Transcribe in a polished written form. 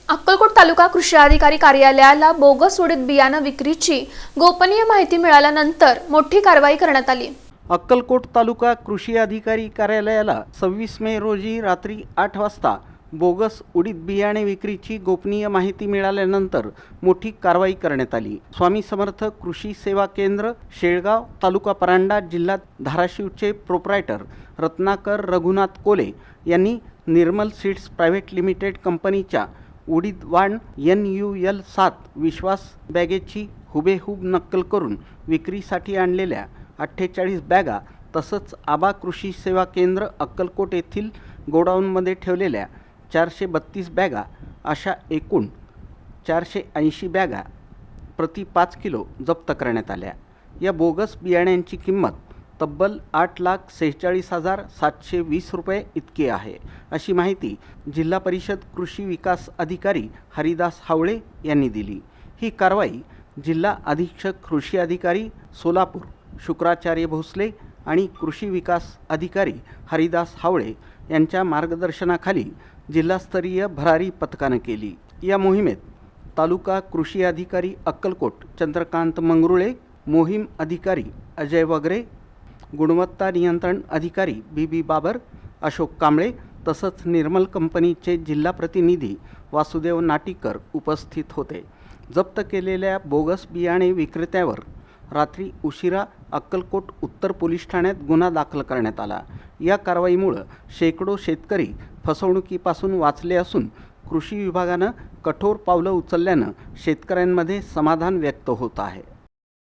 अक्कलकोट तालुका कृषी अधिकारी कार्यालयाला बोगस उडीद बियाणं विक्रीची गोपनीय माहिती मिळाल्यानंतर मोठी कारवाई करण्यात आली। अक्कलकोट तालुका कृषी अधिकारी कार्यालयाला 26 मे रोजी रात्री 8 वाजता बोगस उडीद बियाणे विक्रीची गोपनीय माहिती मिळाल्यानंतर मोठी कारवाई करण्यात आली। स्वामी समर्थ कृषी सेवा केंद्र शेळगाव तालुका परांडा जिल्हा धाराशिवचे प्रोप्रायटर रत्नाकर रघुनाथ कोले यांनी निर्मल सीड्स प्रायव्हेट लिमिटेड कंपनीच्या उडीद वाण NUL 7 विश्वास बॅगेची हुबेहूब नक्कल करून विक्रीसाठी आणलेल्या 48 बॅगा तसंच आबा कृषी सेवा केंद्र अक्कलकोट येथील गोडाऊनमध्ये ठेवलेल्या 432 बॅगा अशा एकूण 480 बॅगा प्रति 5 किलो जप्त करण्यात आल्या। या बोगस बियाण्यांची किंमत तब्बल 8,46,720 रुपये इतकी आहे, अशी माहिती जिल्हा परिषद कृषी विकास अधिकारी हरिदास हावळे यांनी दिली। ही कारवाई जिल्हा अधीक्षक कृषी अधिकारी सोलापूर शुक्राचार्य भोसले आणि कृषी विकास अधिकारी हरिदास हावळे यांच्या मार्गदर्शनाखाली जिल्हास्तरीय भरारी पथकाने केली। या मोहिमेत तालुका कृषी अधिकारी अक्कलकोट चंद्रकांत मंगरुळे, मोहीम अधिकारी अजय वगरे, गुणवत्ता नियंत्रण अधिकारी BB बाबर, अशोक कांबळे तसंच निर्मल कंपनीचे जिल्हा प्रतिनिधी वासुदेव नाटीकर उपस्थित होते। जप्त केलेल्या बोगस बियाणे विक्रेत्यावर रात्री उशिरा अक्कलकोट उत्तर पोलीस ठाण्यात गुन्हा दाखल करण्यात आला। या कारवाईमुळे शेकडो शेतकरी फसवणुकीपासून वाचले असून कृषी विभागानं कठोर पावलं उचलल्यानं शेतकऱ्यांमध्ये समाधान व्यक्त होत आहे।